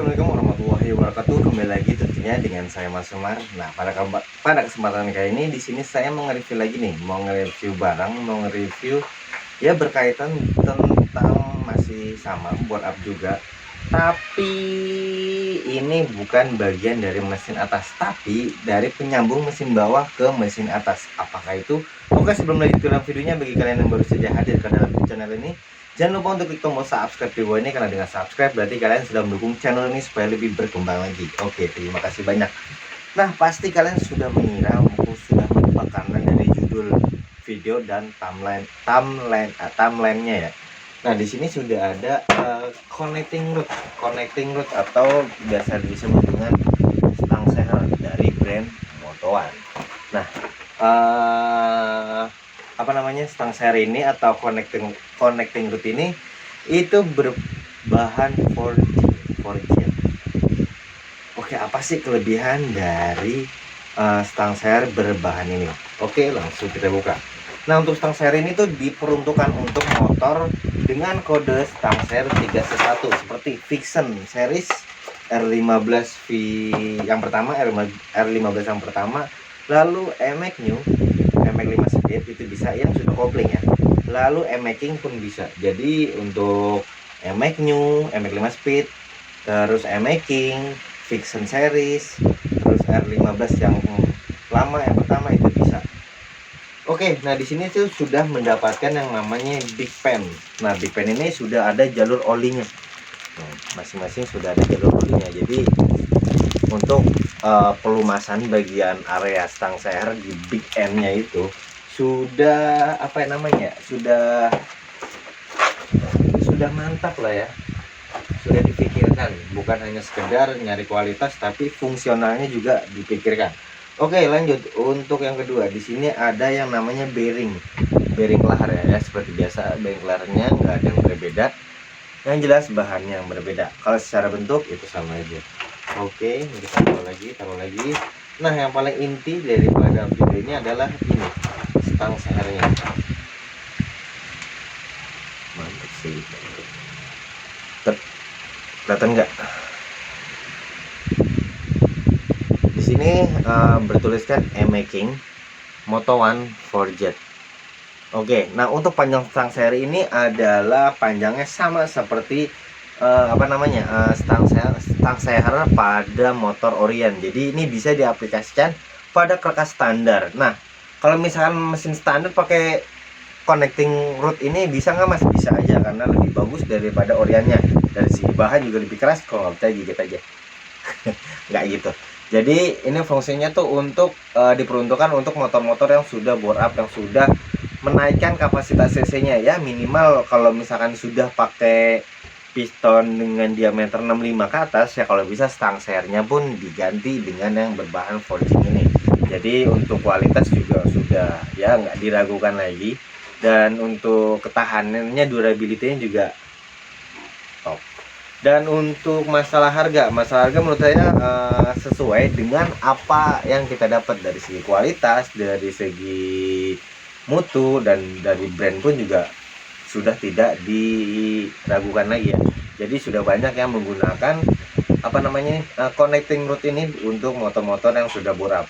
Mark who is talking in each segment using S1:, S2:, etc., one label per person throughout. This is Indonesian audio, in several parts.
S1: Assalamualaikum warahmatullahi wabarakatuh. Kembali lagi tentunya dengan saya Mas Umar. Nah, pada kesempatan kali ini di sini saya mau nge-review lagi nih, mau nge-review barang, mau nge-review ya berkaitan tentang masih sama board up juga. Tapi ini bukan bagian dari mesin atas, tapi dari penyambung mesin bawah ke mesin atas. Apakah itu? Oke, sebelum lanjut ke dalam videonya, bagi kalian yang baru saja hadir ke dalam channel ini, jangan lupa untuk klik tombol subscribe di bawah ini, karena dengan subscribe berarti kalian sudah mendukung channel ini supaya lebih berkembang lagi. Oke, terima kasih banyak. Nah, pasti kalian sudah mengira, sudah menebak karena dari judul video dan timeline-nya ya. Nah, di sini sudah ada connecting rod atau biasa disebut dengan stang seher dari brand Moto1. Nah, apa namanya, stang seher ini atau connecting rod ini itu berbahan 4G. Oke, apa sih kelebihan dari stang seher berbahan ini? Oke, langsung kita buka. Nah, untuk stang seher ini tuh diperuntukkan untuk motor dengan kode stang seher 3C1 seperti Vixen series R15V yang pertama, R15 yang pertama, lalu MX New, MX 5 speed itu bisa yang sudah kopling ya. Lalu MX pun bisa. Jadi untuk MX New, MX 5 speed, terus MX Vixen series, terus R15 yang lama yang pertama itu bisa. Oke, nah di sini tuh sudah mendapatkan yang namanya Big Pen. Nah, Big Pen ini sudah ada jalur olinya. Masing-masing sudah ada jalur olinya. Jadi untuk pelumasan bagian area stang seher di Big N-nya itu sudah apa namanya? Sudah mantap lah ya. Sudah dipikirkan, bukan hanya sekedar nyari kualitas tapi fungsionalnya juga dipikirkan. Oke, lanjut untuk yang kedua. Di sini ada yang namanya bearing lahar ya, seperti biasa bearing laharnya nggak ada yang berbeda. Yang jelas bahannya yang berbeda. Kalau secara bentuk itu sama aja. Oke, kita taruh lagi. Nah, yang paling inti daripada video ini adalah ini stang sehernya. Mantap sih. Kelihatan nggak? Ini bertuliskan Making Moto1 4Jet. Oke, nah untuk panjang stang seher ini adalah panjangnya sama seperti stang seher pada motor Orion. Jadi ini bisa diaplikasikan pada kerkas standar. Nah, kalau misalkan mesin standar pakai connecting rod ini bisa nggak Mas? Bisa aja, karena lebih bagus daripada Orionnya. Dari segi bahan juga lebih keras. Kalau nggak percaya gigit aja. Nggak gitu. Jadi ini fungsinya tuh untuk diperuntukkan untuk motor-motor yang sudah bore up, yang sudah menaikkan kapasitas cc-nya ya, minimal kalau misalkan sudah pakai piston dengan diameter 65 ke atas ya, kalau bisa stang sehernya pun diganti dengan yang berbahan forging ini. Jadi untuk kualitas juga sudah ya nggak diragukan lagi, dan untuk ketahanannya, durability-nya juga top. Dan untuk masalah harga menurut saya sesuai dengan apa yang kita dapat dari segi kualitas, dari segi mutu, dan dari brand pun juga sudah tidak diragukan lagi ya. Jadi sudah banyak yang menggunakan connecting rod ini untuk motor-motor yang sudah bore up.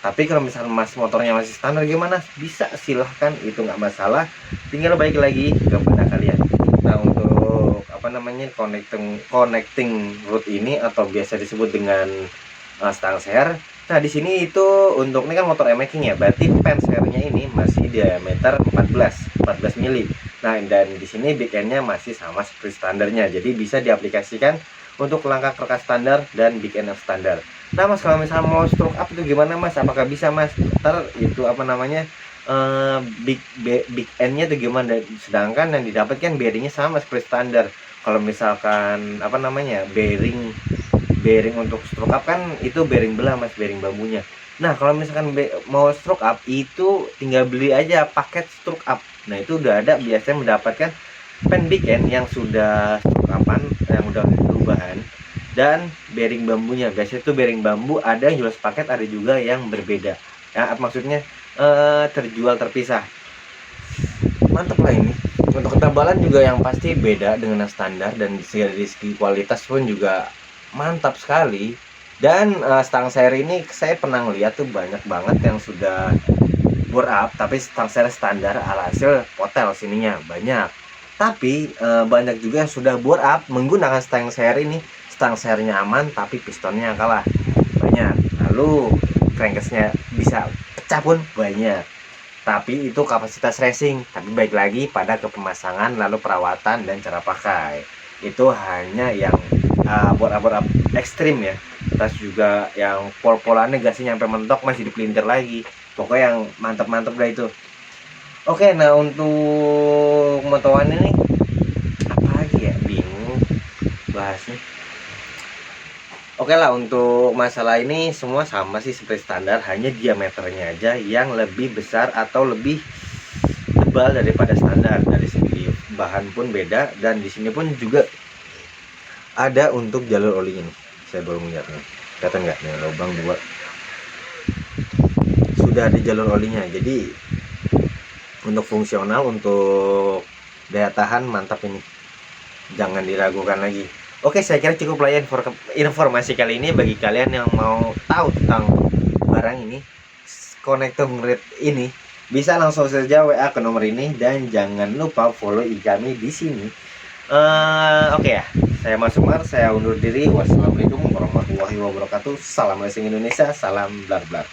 S1: Tapi kalau misalnya Mas motornya masih standar gimana? Bisa, silahkan, itu nggak masalah. Tinggal balik lagi kepada kalian. Nah, untuk connecting rod ini atau biasa disebut dengan stang seher. Nah, di sini itu untuk ini kan motor making ya, berarti pen sehernya ini masih diameter 14 mili. Nah, dan di sini big end-nya masih sama seperti standarnya. Jadi bisa diaplikasikan untuk langkah kerkas standar dan big end standar. Nah, Mas, kalau misalnya mau stroke up itu gimana, Mas? Apakah bisa, Mas? Ntar itu big end-nya itu gimana? Sedangkan yang didapatkan bearingnya sama seperti standar. Kalau misalkan bearing untuk stroke up kan itu bearing belah, Mas, bearing bambunya. Nah, kalau misalkan mau stroke up itu tinggal beli aja paket stroke up. Nah, itu udah ada biasanya mendapatkan pen big end yang sudah stroke upan, yang udah perubahan, dan bearing bambunya. Biasanya itu bearing bambu ada yang jual sepaket, ada juga yang berbeda ya, maksudnya terjual terpisah. Mantap lah ini. Untuk ketebalan juga yang pasti beda dengan yang standar, dan dari segi kualitas pun juga mantap sekali. Dan stang seri ini saya pernah lihat tuh banyak banget yang sudah bore up, tapi stang seri standar alhasil potel sininya banyak. Tapi banyak juga yang sudah bore up menggunakan stang seri ini, stang serinya aman tapi pistonnya kalah banyak. Lalu crankcase-nya bisa pecah pun banyak. Tapi itu kapasitas racing, tapi baik lagi pada kepemasangan lalu perawatan dan cara pakai. Itu hanya yang bor-bor ekstrim ya. Terus juga yang pol-polannya gasnya nyampe mentok masih dipelintir lagi. Pokoknya yang mantap-mantap lah itu. Oke, nah untuk motowan ini apa lagi ya? Bingung bahasnya. Oke lah, untuk masalah ini semua sama sih seperti standar, hanya diameternya aja yang lebih besar atau lebih tebal daripada standar. Dari segi bahan pun beda, dan di sini pun juga ada untuk jalur olinya nih. Saya baru melihatnya, kelihatan nggak nih lubang dua, sudah ada jalur olinya. Jadi untuk fungsional, untuk daya tahan mantap ini, jangan diragukan lagi. Oke, saya kira cukup lah ya informasi kali ini. Bagi kalian yang mau tahu tentang barang ini, konektor grid ini, bisa langsung saja WA ke nomor ini, dan jangan lupa follow kami di sini. Oke ya, saya Mas Umar, saya undur diri. Wassalamualaikum warahmatullahi wabarakatuh. Salam racing Indonesia, salam blar blar.